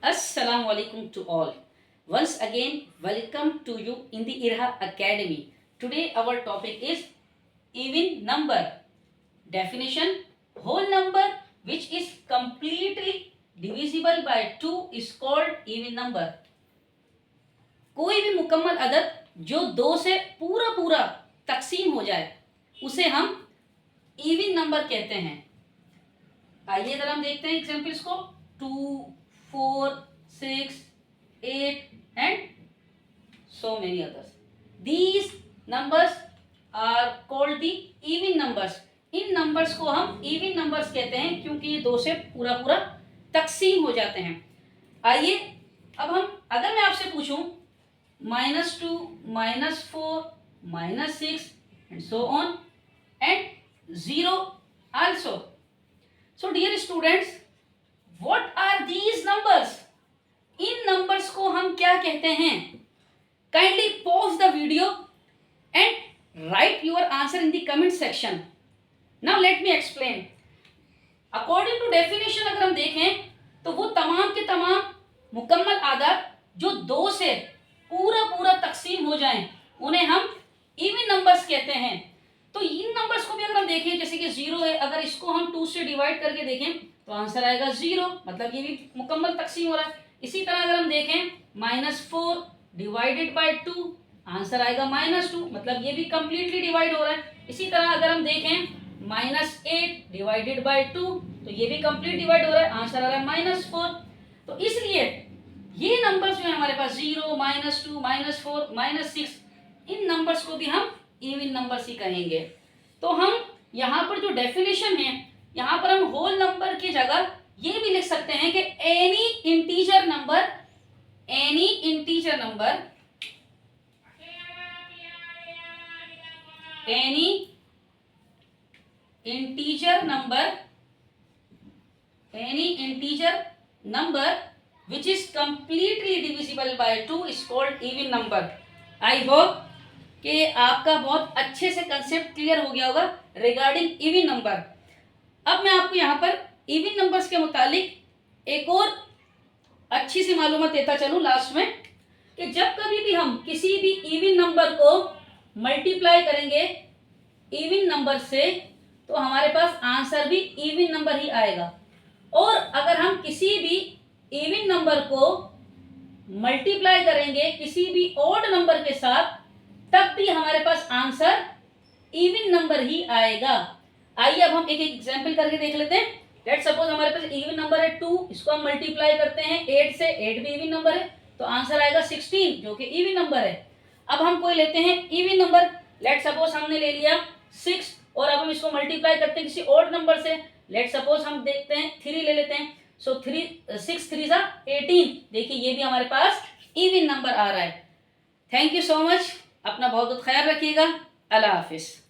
Assalamu alaikum to all. Once again, welcome to you in the IRHA Academy. Today our topic is even number. Definition: whole number which is completely divisible by 2 is called even number. कोई भी मुकम्मल अदद जो 2 से पूरा पूरा तकसीम हो जाए उसे हम इवन नंबर कहते हैं. आइए जरा हम देखते हैं एग्जाम्पल्स को. 2, 4, 6, 8 and so many others. These numbers are called the even numbers. In numbers को हम इवन नंबर्स कहते हैं क्योंकि ये 2 से पूरा पूरा तकसीम हो जाते हैं. आइए अब हम, अगर मैं आपसे पूछूं -2, -4, -6 and so on and 0 also. So dear students, what are these numbers? In numbers को हम क्या कहते हैं? Kindly pause the video and write your answer in the comment section. Now let me explain. According to definition अगर हम देखें तो वो तमाम के तमाम मुकम्मल आदाद जो 2 से पूरा पूरा तकसीम हो जाएं उन्हें हम इवन नंबर्स कहते हैं. तो इन नंबर्स को भी अगर हम देखें, जैसे कि 0 है, अगर इसको हम 2 से डिवाइड करके देखें तो आंसर आएगा 0, मतलब ये भी मुकम्मल तकसीम हो रहा है. इसी तरह अगर हम देखें -4 डिवाइडेड बाय 2 आंसर आएगा -2, मतलब ये भी कंप्लीटली डिवाइड हो रहा है. इसी तरह अगर हम देखें -8 डिवाइडेड बाय 2 तो ये भी कंप्लीट डिवाइड हो रहा है, आंसर आ रहा है -4. तो इसलिए ये नंबर्स जो है हमारे पास 0, -2, -4, -6, इन नंबर्स को भी हम इवन नंबर्स ही कहेंगे. तो हम यहाँ पर जो डेफिनेशन है, यहाँ पर हम होल नंबर की जगह ये भी लिख सकते हैं कि any integer number which is completely divisible by 2 is called even number. I hope कि आपका बहुत अच्छे से कंसेप्ट क्लियर हो गया होगा रिगार्डिंग इवन नंबर. अब मैं आपको यहाँ पर इवन नंबर्स के मुतालिक एक और अच्छी सी मालूमात देता चलूँ लास्ट में, कि जब कभी भी हम किसी भी इवन नंबर को मल्टीप्लाई करेंगे इवन नंबर से तो हमारे पास आंसर भी इवन नंबर ही आएगा. और अगर हम किसी भी इवन नंबर को मल्टीप्लाई करेंगे किसी भी ऑड नंबर के साथ तब भी हमारे पास आंसर इवन नंबर ही आएगा. आइए अब हम एक एग्जांपल करके देख लेते हैं. लेट्स सपोज हमारे पास इवन नंबर है 2, इसको हम मल्टीप्लाई करते हैं 8 से, 8 भी इवन नंबर है तो आंसर आएगा 16 जो कि इवन नंबर है. अब हम कोई लेते हैं इवन नंबर, लेट्स सपोज हमने ले लिया 6 और अब हम इसको मल्टीप्लाई करते हैं किसी ऑड नंबर से. लेट्स सपोज हम देखते हैं 3 ले लेते हैं. सो 6 3 18, देखिए ये भी हमारे पास इवन नंबर आ रहा है. Thank you so much. अपना बहुत बहुत ख्याल रखिएगा. अल्लाह हाफिज.